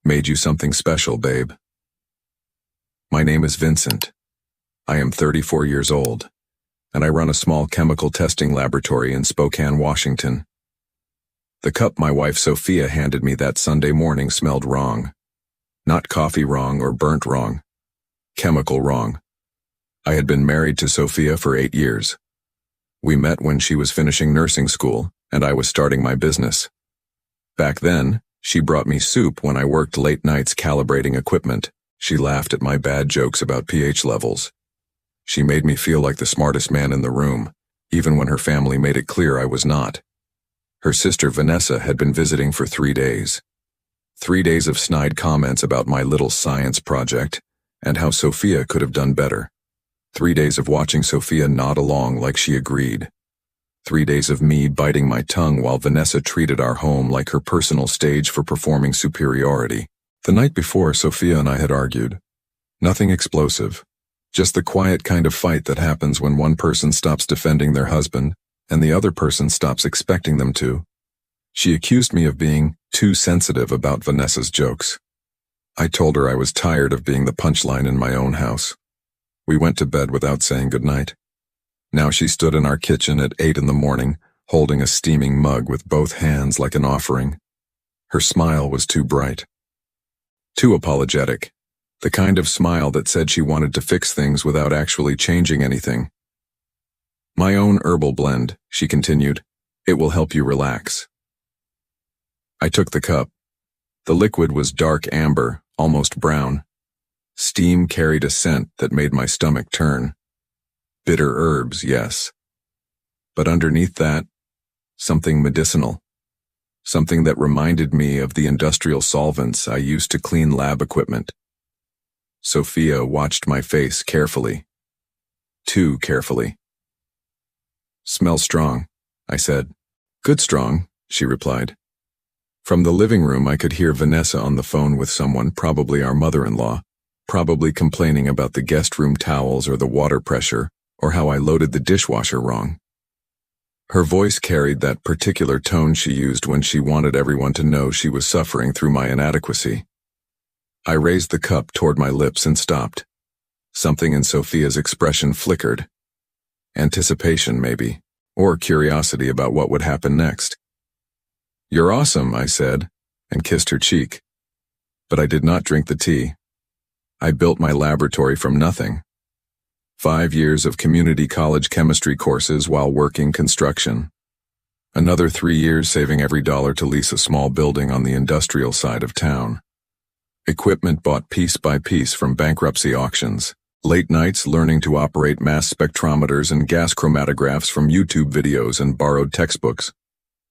Made you something special, babe. My name is Vincent. I am 34 years old, and I run a small chemical testing laboratory in Spokane, Washington. The cup my wife Sophia handed me that Sunday morning smelled wrong. Not coffee wrong or burnt wrong. Chemical wrong. I had been married to Sophia for 8 years. We met when she was finishing nursing school, and I was starting my business. Back then, she brought me soup when I worked late nights calibrating equipment. She laughed at my bad jokes about pH levels. She made me feel like the smartest man in the room, even when her family made it clear I was not. Her sister Vanessa had been visiting for 3 days. 3 days of snide comments about my little science project and how Sophia could have done better. 3 days of watching Sophia nod along like she agreed. 3 days of me biting my tongue while Vanessa treated our home like her personal stage for performing superiority. The night before, Sophia and I had argued. Nothing explosive, just the quiet kind of fight that happens when one person stops defending their husband and the other person stops expecting them to. She accused me of being too sensitive about Vanessa's jokes. I told her I was tired of being the punchline in my own house. We went to bed without saying goodnight. Now she stood in our kitchen at 8 in the morning, holding a steaming mug with both hands like an offering. Her smile was too bright. Too apologetic. The kind of smile that said she wanted to fix things without actually changing anything. My own herbal blend, she continued. It will help you relax. I took the cup. The liquid was dark amber, almost brown. Steam carried a scent that made my stomach turn. Bitter herbs, yes. But underneath that, something medicinal. Something that reminded me of the industrial solvents I used to clean lab equipment. Sophia watched my face carefully. Too carefully. Smells strong, I said. Good strong, she replied. From the living room I could hear Vanessa on the phone with someone, probably our mother-in-law, probably complaining about the guest room towels or the water pressure, or how I loaded the dishwasher wrong. Her voice carried that particular tone she used when she wanted everyone to know she was suffering through my inadequacy. I raised the cup toward my lips and stopped. Something in Sophia's expression flickered. Anticipation, maybe, or curiosity about what would happen next. You're awesome, I said, and kissed her cheek. But I did not drink the tea. I built my laboratory from nothing. 5 years of community college chemistry courses while working construction. Another 3 years saving every dollar to lease a small building on the industrial side of town. Equipment bought piece by piece from bankruptcy auctions. Late nights learning to operate mass spectrometers and gas chromatographs from YouTube videos and borrowed textbooks.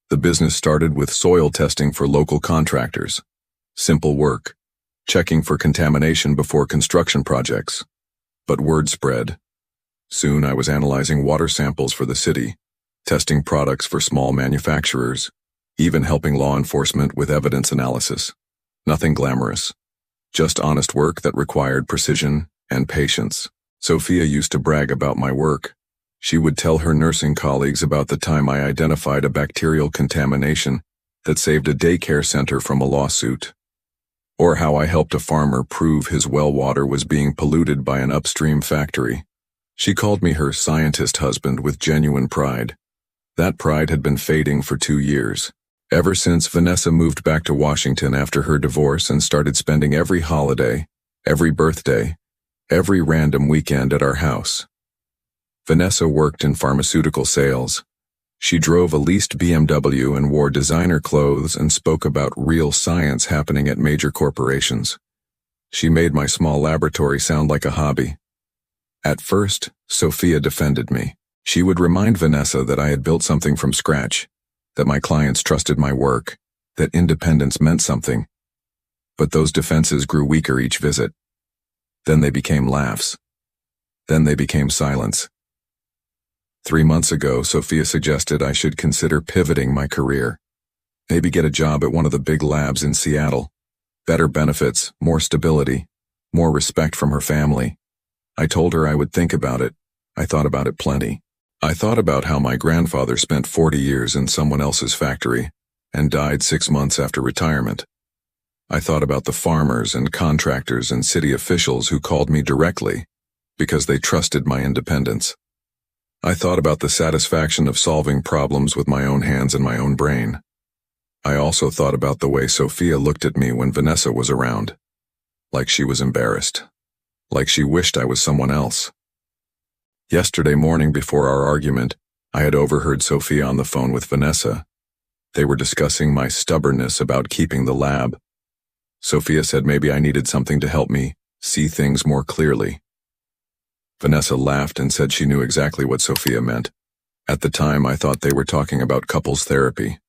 The business started with soil testing for local contractors. Simple work. Checking for contamination before construction projects. But word spread. Soon I was analyzing water samples for the city, testing products for small manufacturers, even helping law enforcement with evidence analysis. Nothing glamorous. Just honest work that required precision and patience. Sophia used to brag about my work. She would tell her nursing colleagues about the time I identified a bacterial contamination that saved a daycare center from a lawsuit. Or how I helped a farmer prove his well water was being polluted by an upstream factory. She called me her scientist husband with genuine pride. That pride had been fading for 2 years. Ever since Vanessa moved back to Washington after her divorce and started spending every holiday, every birthday, every random weekend at our house. Vanessa worked in pharmaceutical sales. She drove a leased BMW and wore designer clothes and spoke about real science happening at major corporations. She made my small laboratory sound like a hobby. At first, Sophia defended me. She would remind Vanessa that I had built something from scratch, that my clients trusted my work, that independence meant something. But those defenses grew weaker each visit. Then they became laughs. Then they became silence. 3 months ago, Sophia suggested I should consider pivoting my career. Maybe get a job at one of the big labs in Seattle. Better benefits, more stability, more respect from her family. I told her I would think about it. I thought about it plenty. I thought about how my grandfather spent 40 years in someone else's factory and died 6 months after retirement. I thought about the farmers and contractors and city officials who called me directly because they trusted my independence. I thought about the satisfaction of solving problems with my own hands and my own brain. I also thought about the way Sophia looked at me when Vanessa was around. Like she was embarrassed. Like she wished I was someone else. Yesterday morning before our argument, I had overheard Sophia on the phone with Vanessa. They were discussing my stubbornness about keeping the lab. Sophia said maybe I needed something to help me see things more clearly. Vanessa laughed and said she knew exactly what Sophia meant. At the time, I thought they were talking about couples therapy.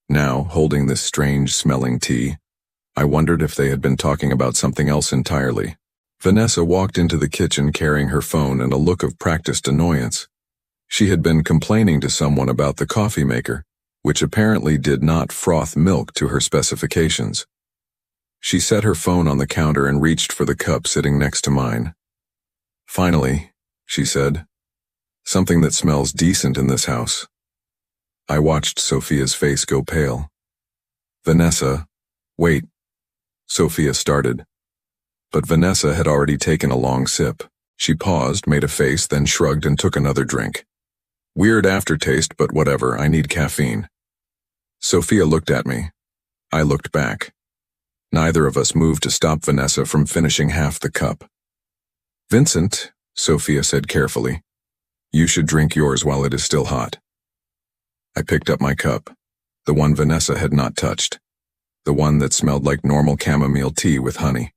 Now, holding this strange-smelling tea, I wondered if they had been talking about something else entirely. Vanessa walked into the kitchen carrying her phone and a look of practiced annoyance. She had been complaining to someone about the coffee maker, which apparently did not froth milk to her specifications. She set her phone on the counter and reached for the cup sitting next to mine. "Finally," she said, "something that smells decent in this house." I watched Sophia's face go pale. "Vanessa, wait," Sophia started. But Vanessa had already taken a long sip. She paused, made a face, then shrugged and took another drink. "Weird aftertaste, but whatever, I need caffeine." Sophia looked at me. I looked back. Neither of us moved to stop Vanessa from finishing half the cup. "Vincent," Sophia said carefully, "you should drink yours while it is still hot." I picked up my cup, the one Vanessa had not touched, the one that smelled like normal chamomile tea with honey.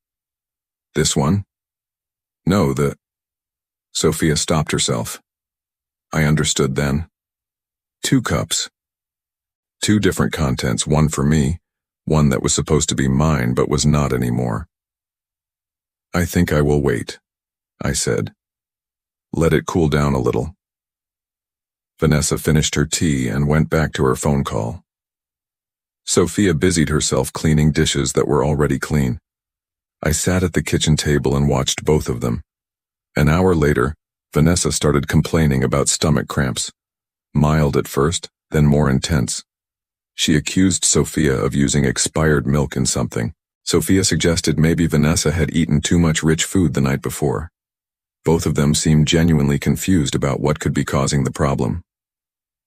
"This one?" "No, Sophia stopped herself. I understood then. 2 cups. 2 different contents, one for me, one that was supposed to be mine but was not anymore. "I think I will wait," I said. "Let it cool down a little." Vanessa finished her tea and went back to her phone call. Sophia busied herself cleaning dishes that were already clean. I sat at the kitchen table and watched both of them. An hour later, Vanessa started complaining about stomach cramps. Mild at first, then more intense. She accused Sophia of using expired milk in something. Sophia suggested maybe Vanessa had eaten too much rich food the night before. Both of them seemed genuinely confused about what could be causing the problem.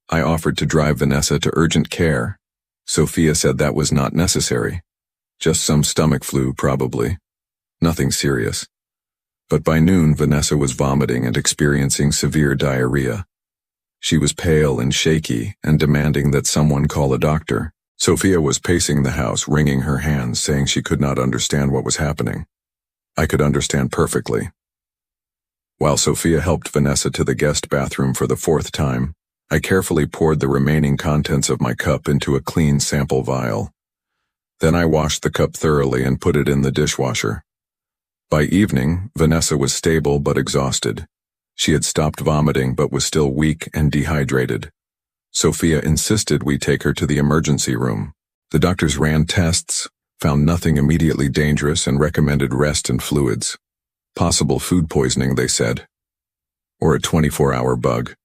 I offered to drive Vanessa to urgent care. Sophia said that was not necessary. Just some stomach flu, probably. Nothing serious. But by noon, Vanessa was vomiting and experiencing severe diarrhea. She was pale and shaky and demanding that someone call a doctor. Sophia was pacing the house, wringing her hands, saying she could not understand what was happening. I could understand perfectly. While Sophia helped Vanessa to the guest bathroom for the 4th time, I carefully poured the remaining contents of my cup into a clean sample vial. Then I washed the cup thoroughly and put it in the dishwasher. By evening, Vanessa was stable but exhausted. She had stopped vomiting but was still weak and dehydrated. Sophia insisted we take her to the emergency room. The doctors ran tests, found nothing immediately dangerous, and recommended rest and fluids. Possible food poisoning, they said. Or a 24-hour bug.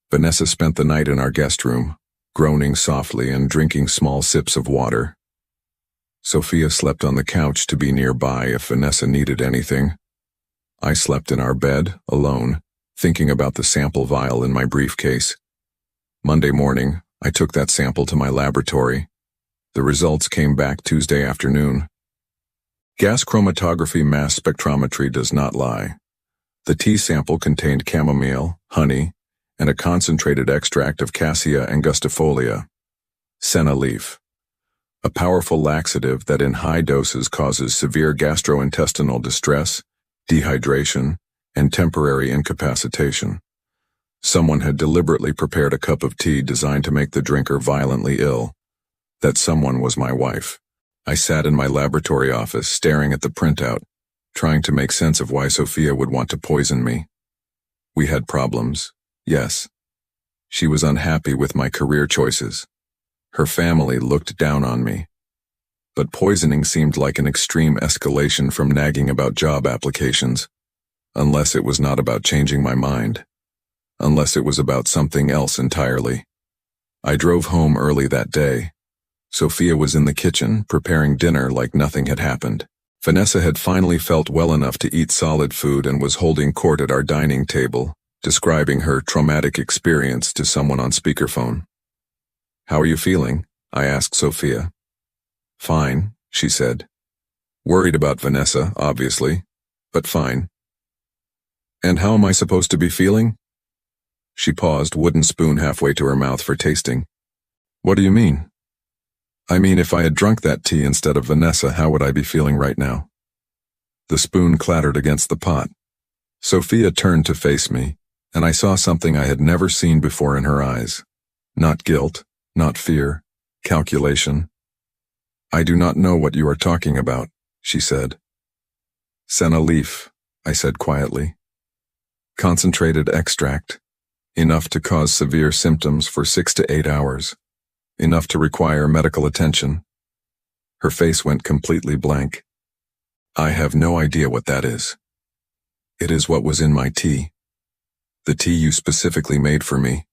Vanessa spent the night in our guest room, groaning softly and drinking small sips of water. Sophia slept on the couch to be nearby if Vanessa needed anything. I slept in our bed, alone, thinking about the sample vial in my briefcase. Monday morning, I took that sample to my laboratory. The results came back Tuesday afternoon. Gas chromatography mass spectrometry does not lie. The tea sample contained chamomile, honey, and a concentrated extract of cassia angustifolia, senna leaf, a powerful laxative that in high doses causes severe gastrointestinal distress, dehydration, and temporary incapacitation. Someone had deliberately prepared a cup of tea designed to make the drinker violently ill. That someone was my wife. I sat in my laboratory office, staring at the printout, trying to make sense of why Sophia would want to poison me. We had problems, yes. She was unhappy with my career choices. Her family looked down on me. But poisoning seemed like an extreme escalation from nagging about job applications, unless it was not about changing my mind, unless it was about something else entirely. I drove home early that day. Sophia was in the kitchen, preparing dinner like nothing had happened. Vanessa had finally felt well enough to eat solid food and was holding court at our dining table, describing her traumatic experience to someone on speakerphone. "How are you feeling?" I asked Sophia. "Fine," she said. "Worried about Vanessa, obviously, but fine." "And how am I supposed to be feeling?" She paused, wooden spoon halfway to her mouth for tasting. "What do you mean?" "I mean, if I had drunk that tea instead of Vanessa, how would I be feeling right now?" The spoon clattered against the pot. Sophia turned to face me, and I saw something I had never seen before in her eyes. Not guilt, not fear, calculation. "I do not know what you are talking about," she said. "Senna leaf," I said quietly. "Concentrated extract. Enough to cause severe symptoms for 6 to 8 hours. Enough to require medical attention." Her face went completely blank. "I have no idea what that is." "It is what was in my tea. The tea you specifically made for me.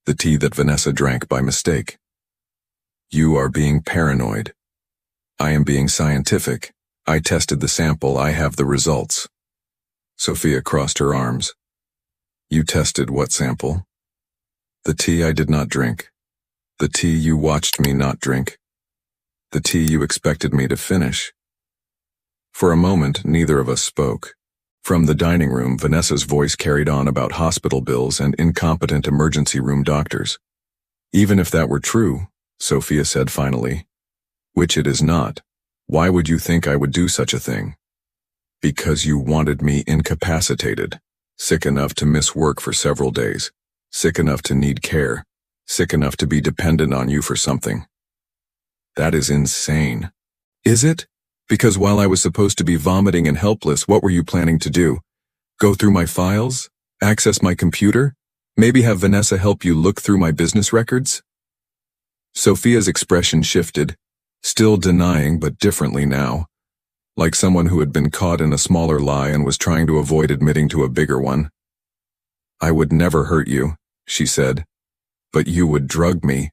The tea that Vanessa drank by mistake." "You are being paranoid." "I am being scientific. I tested the sample. I have the results." Sophia crossed her arms. "You tested what sample?" "The tea I did not drink. The tea you watched me not drink. The tea you expected me to finish." For a moment, neither of us spoke. From the dining room, Vanessa's voice carried on about hospital bills and incompetent emergency room doctors. "Even if that were true," Sophia said finally, "which it is not, why would you think I would do such a thing?" "Because you wanted me incapacitated, sick enough to miss work for several days, sick enough to need care, sick enough to be dependent on you for something." "That is insane." "Is it? Because while I was supposed to be vomiting and helpless, what were you planning to do? Go through my files? Access my computer? Maybe have Vanessa help you look through my business records?" Sophia's expression shifted, still denying but differently now, like someone who had been caught in a smaller lie and was trying to avoid admitting to a bigger one. "I would never hurt you," she said, "but you would drug me."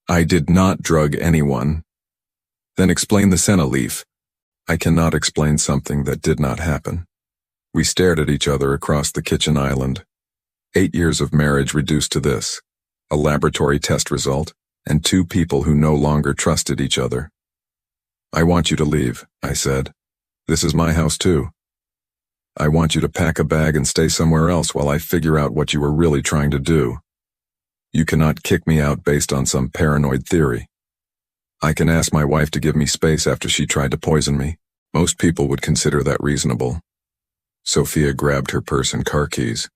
"I did not drug anyone." "Then explain the senna leaf." "I cannot explain something that did not happen." We stared at each other across the kitchen island. 8 years of marriage reduced to this: a laboratory test result, and 2 people who no longer trusted each other. "I want you to leave," I said. "This is my house too. I want you to pack a bag and stay somewhere else while I figure out what you were really trying to do. You cannot kick me out based on some paranoid theory. I can ask my wife to give me space after she tried to poison me. Most people would consider that reasonable." Sophia grabbed her purse and car keys.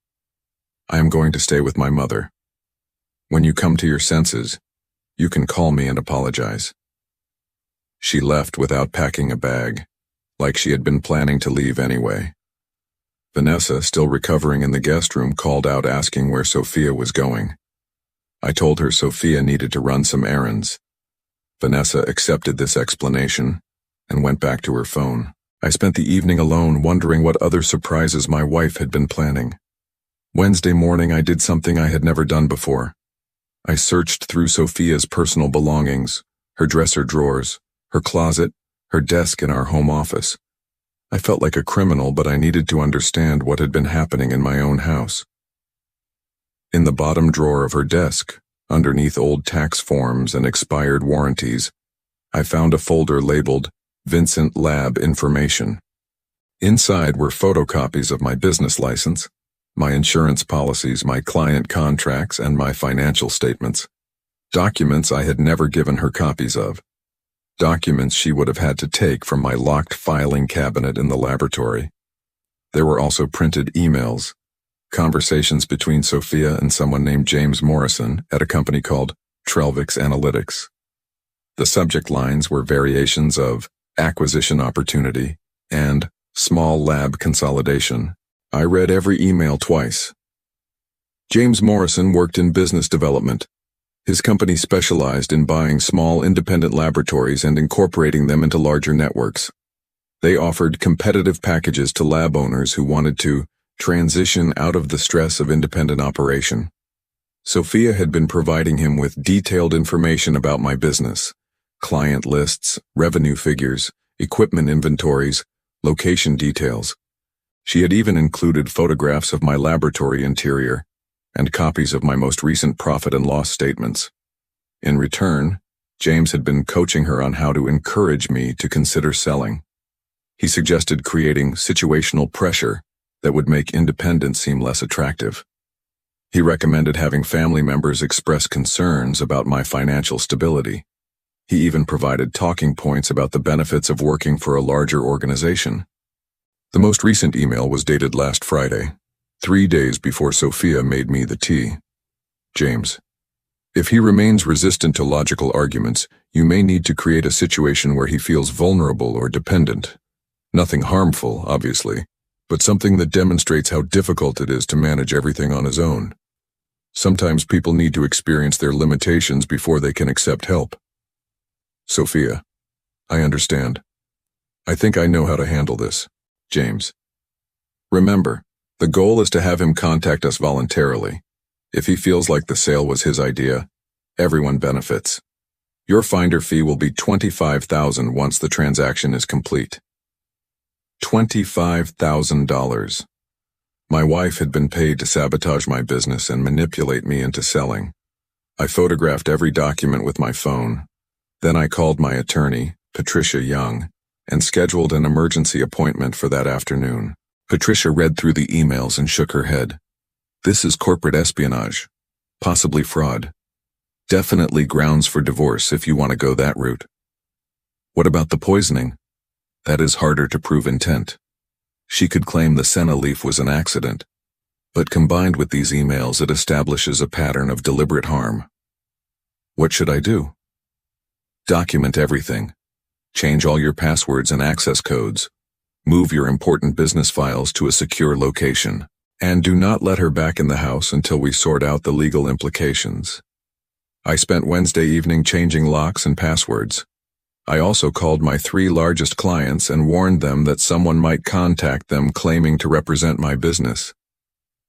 "I am going to stay with my mother. When you come to your senses, you can call me and apologize." She left without packing a bag, like she had been planning to leave anyway. Vanessa, still recovering in the guest room, called out asking where Sophia was going. I told her Sophia needed to run some errands. Vanessa accepted this explanation and went back to her phone. I spent the evening alone wondering what other surprises my wife had been planning. Wednesday morning I did something I had never done before. I searched through Sophia's personal belongings, her dresser drawers, her closet, her desk in our home office. I felt like a criminal, but I needed to understand what had been happening in my own house. In the bottom drawer of her desk, underneath old tax forms and expired warranties, I found a folder labeled Vincent Lab Information. Inside were photocopies of my business license, my insurance policies, my client contracts, and my financial statements. Documents I had never given her copies of. Documents she would have had to take from my locked filing cabinet in the laboratory. There were also printed emails, conversations between Sophia and someone named James Morrison at a company called Trelvix Analytics. The subject lines were variations of acquisition opportunity and small lab consolidation. I read every email twice. James Morrison worked in business development. His company specialized in buying small independent laboratories and incorporating them into larger networks. They offered competitive packages to lab owners who wanted to transition out of the stress of independent operation. Sophia had been providing him with detailed information about my business, client lists, revenue figures, equipment inventories, location details. She had even included photographs of my laboratory interior and copies of my most recent profit and loss statements. In return, James had been coaching her on how to encourage me to consider selling. He suggested creating situational pressure that would make independence seem less attractive. He recommended having family members express concerns about my financial stability. He even provided talking points about the benefits of working for a larger organization. The most recent email was dated last Friday, 3 days before Sophia made me the tea. James, if he remains resistant to logical arguments, you may need to create a situation where he feels vulnerable or dependent. Nothing harmful, obviously, but something that demonstrates how difficult it is to manage everything on his own. Sometimes people need to experience their limitations before they can accept help. Sophia, I understand. I think I know how to handle this. James. Remember, the goal is to have him contact us voluntarily. If he feels like the sale was his idea, everyone benefits. Your finder fee will be $25,000 once the transaction is complete. $25,000. My wife had been paid to sabotage my business and manipulate me into selling. I photographed every document with my phone. Then I called my attorney, Patricia Young, and scheduled an emergency appointment for that afternoon. Patricia read through the emails and shook her head. This is corporate espionage, possibly fraud. Definitely grounds for divorce if you want to go that route. What about the poisoning? That is harder to prove intent. She could claim the senna leaf was an accident, but combined with these emails it establishes a pattern of deliberate harm. What should I do? Document everything. Change all your passwords and access codes. Move your important business files to a secure location. And do not let her back in the house until we sort out the legal implications. I spent Wednesday evening changing locks and passwords. I also called my 3 largest clients and warned them that someone might contact them claiming to represent my business.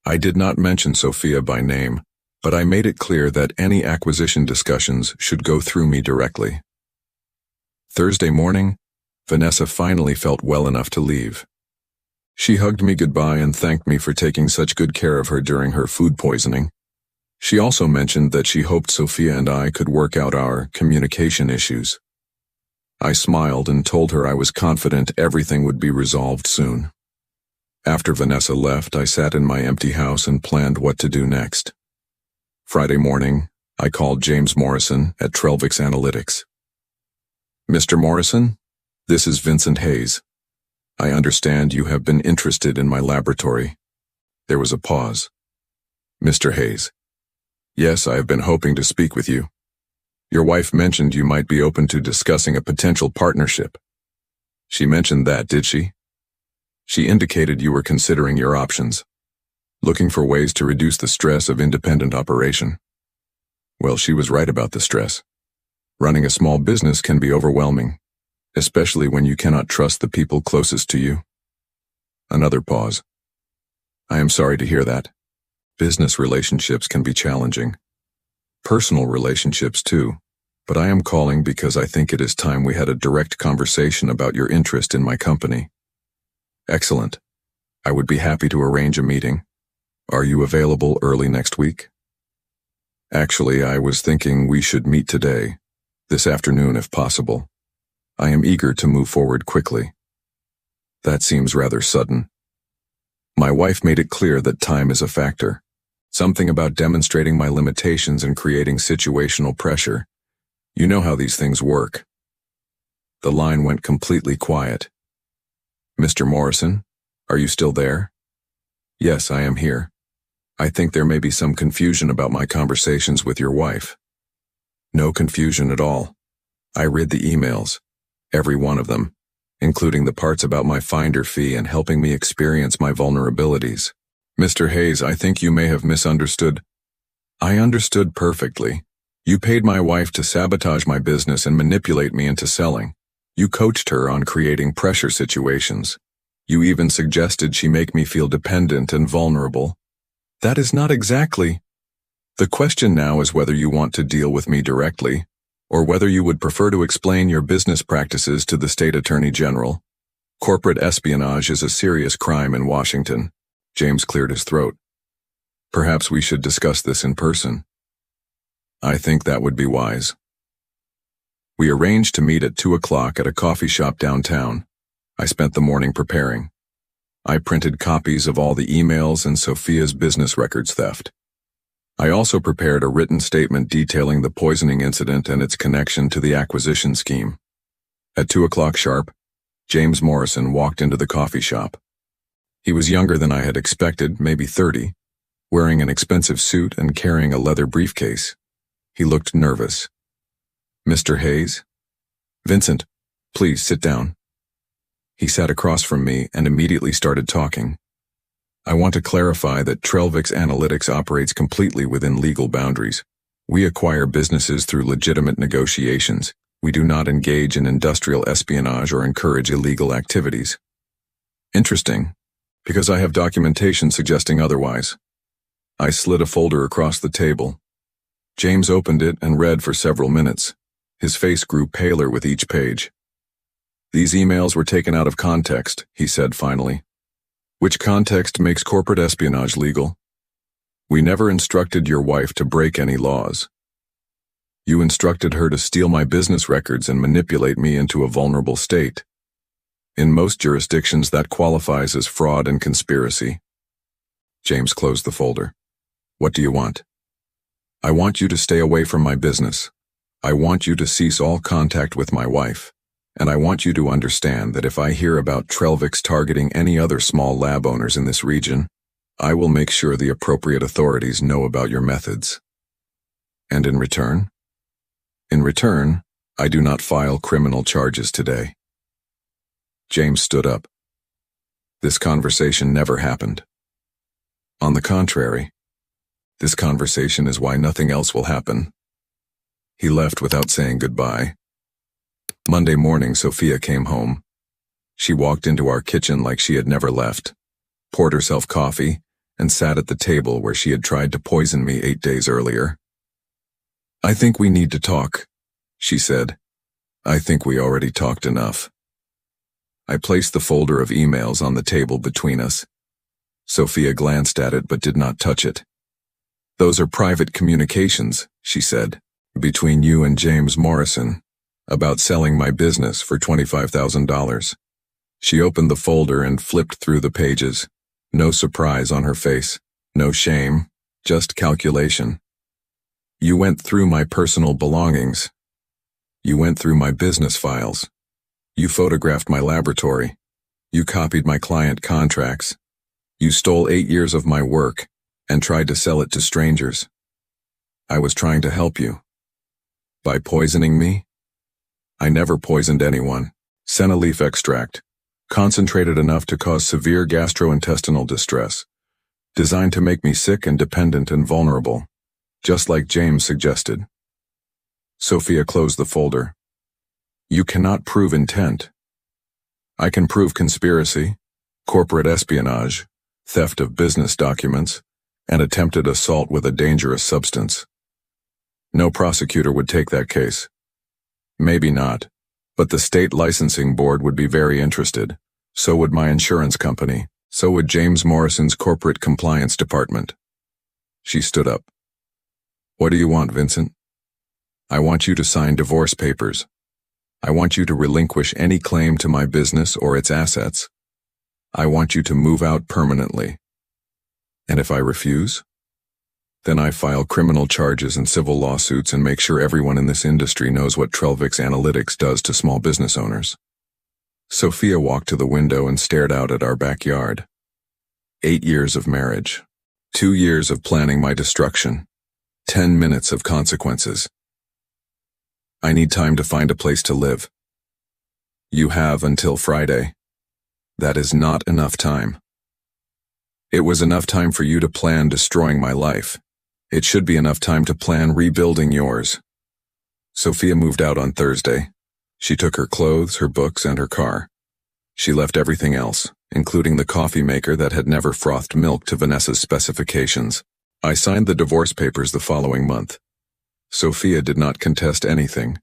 I did not mention Sophia by name, but I made it clear that any acquisition discussions should go through me directly. Thursday morning, Vanessa finally felt well enough to leave. She hugged me goodbye and thanked me for taking such good care of her during her food poisoning. She also mentioned that she hoped Sophia and I could work out our communication issues. I smiled and told her I was confident everything would be resolved soon. After Vanessa left, I sat in my empty house and planned what to do next. Friday morning, I called James Morrison at Trelvix Analytics. Mr. Morrison, this is Vincent Hayes. I understand you have been interested in my laboratory. There was a pause. Mr. Hayes. Yes, I have been hoping to speak with you. Your wife mentioned you might be open to discussing a potential partnership. She mentioned that, did she? She indicated you were considering your options, looking for ways to reduce the stress of independent operation. Well, she was right about the stress. Running a small business can be overwhelming, especially when you cannot trust the people closest to you. Another pause. I am sorry to hear that. Business relationships can be challenging. Personal relationships too, but I am calling because I think it is time we had a direct conversation about your interest in my company. Excellent. I would be happy to arrange a meeting. Are you available early next week? Actually, I was thinking we should meet today, this afternoon if possible. I am eager to move forward quickly. That seems rather sudden. My wife made it clear that time is a factor. Something about demonstrating my limitations and creating situational pressure. You know how these things work. The line went completely quiet. Mr. Morrison, are you still there? Yes, I am here. I think there may be some confusion about my conversations with your wife. No confusion at all. I read the emails, every one of them, including the parts about my finder fee and helping me experience my vulnerabilities. Mr. Hayes, I think you may have misunderstood. I understood perfectly. You paid my wife to sabotage my business and manipulate me into selling. You coached her on creating pressure situations. You even suggested she make me feel dependent and vulnerable. That is not exactly. The question now is whether you want to deal with me directly, or whether you would prefer to explain your business practices to the state attorney general. Corporate espionage is a serious crime in Washington. James cleared his throat. Perhaps we should discuss this in person. I think that would be wise. We arranged to meet at 2 o'clock at a coffee shop downtown. I spent the morning preparing. I printed copies of all the emails and Sophia's business records theft. I also prepared a written statement detailing the poisoning incident and its connection to the acquisition scheme. At 2 o'clock sharp, James Morrison walked into the coffee shop. He was younger than I had expected, maybe 30, wearing an expensive suit and carrying a leather briefcase. He looked nervous. Mr. Hayes? Vincent, please sit down. He sat across from me and immediately started talking. I want to clarify that Trellvix Analytics operates completely within legal boundaries. We acquire businesses through legitimate negotiations. We do not engage in industrial espionage or encourage illegal activities. Interesting, because I have documentation suggesting otherwise. I slid a folder across the table. James opened it and read for several minutes. His face grew paler with each page. These emails were taken out of context, he said finally. Which context makes corporate espionage legal? We never instructed your wife to break any laws. You instructed her to steal my business records and manipulate me into a vulnerable state. In most jurisdictions, that qualifies as fraud and conspiracy. James closed the folder. What do you want? I want you to stay away from my business. I want you to cease all contact with my wife. And I want you to understand that if I hear about Trellvix targeting any other small lab owners in this region, I will make sure the appropriate authorities know about your methods. And in return? In return, I do not file criminal charges today. James stood up. This conversation never happened. On the contrary, this conversation is why nothing else will happen. He left without saying goodbye. Monday morning, Sophia came home. She walked into our kitchen like she had never left, poured herself coffee, and sat at the table where she had tried to poison me 8 days earlier. I think we need to talk, she said. I think we already talked enough. I placed the folder of emails on the table between us. Sophia glanced at it but did not touch it. Those are private communications, she said, between you and James Morrison, about selling my business for $25,000. She opened the folder and flipped through the pages. No surprise on her face, no shame, just calculation. You went through my personal belongings. You went through my business files. You photographed my laboratory. You copied my client contracts. You stole 8 years of my work and tried to sell it to strangers. I was trying to help you. By poisoning me? I never poisoned anyone. Senna leaf extract, concentrated enough to cause severe gastrointestinal distress, designed to make me sick and dependent and vulnerable, just like James suggested. Sophia closed the folder. You cannot prove intent. I can prove conspiracy, corporate espionage, theft of business documents, and attempted assault with a dangerous substance. No prosecutor would take that case. Maybe not, but the state licensing board would be very interested. So would my insurance company. So would James Morrison's corporate compliance department. She stood up. What do you want, Vincent? I want you to sign divorce papers. I want you to relinquish any claim to my business or its assets. I want you to move out permanently. And if I refuse? Then I file criminal charges and civil lawsuits and make sure everyone in this industry knows what Trellvix Analytics does to small business owners. Sophia walked to the window and stared out at our backyard. 8 years of marriage. 2 years of planning my destruction. 10 minutes of consequences. I need time to find a place to live. You have until Friday. That is not enough time. It was enough time for you to plan destroying my life. It should be enough time to plan rebuilding yours. Sophia moved out on Thursday. She took her clothes, her books, and her car. She left everything else, including the coffee maker that had never frothed milk to Vanessa's specifications. I signed the divorce papers the following month. Sophia did not contest anything.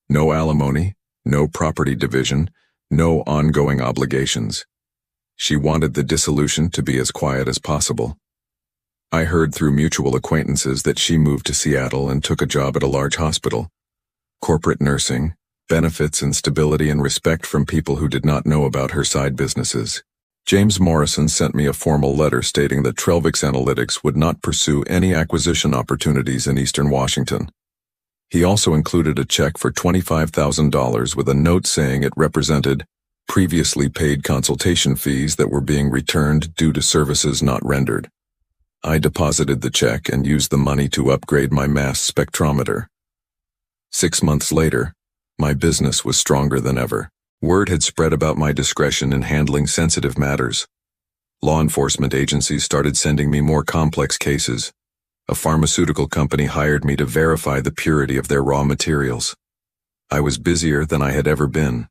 No alimony, no property division, no ongoing obligations. She wanted the dissolution to be as quiet as possible. I heard through mutual acquaintances that she moved to Seattle and took a job at a large hospital. Corporate nursing, benefits and stability and respect from people who did not know about her side businesses. James Morrison sent me a formal letter stating that Trelvix Analytics would not pursue any acquisition opportunities in Eastern Washington. He also included a check for $25,000 with a note saying it represented previously paid consultation fees that were being returned due to services not rendered. I deposited the check and used the money to upgrade my mass spectrometer. 6 months later, my business was stronger than ever. Word had spread about my discretion in handling sensitive matters. Law enforcement agencies started sending me more complex cases. A pharmaceutical company hired me to verify the purity of their raw materials. I was busier than I had ever been.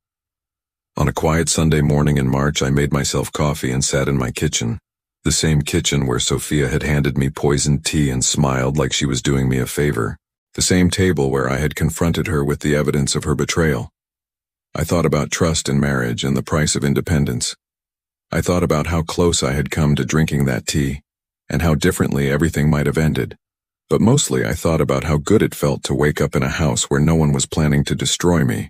On a quiet Sunday morning in March, I made myself coffee and sat in my kitchen, the same kitchen where Sophia had handed me poisoned tea and smiled like she was doing me a favor, the same table where I had confronted her with the evidence of her betrayal. I thought about trust in marriage and the price of independence. I thought about how close I had come to drinking that tea, and how differently everything might have ended. But mostly I thought about how good it felt to wake up in a house where no one was planning to destroy me.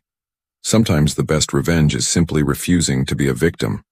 Sometimes the best revenge is simply refusing to be a victim.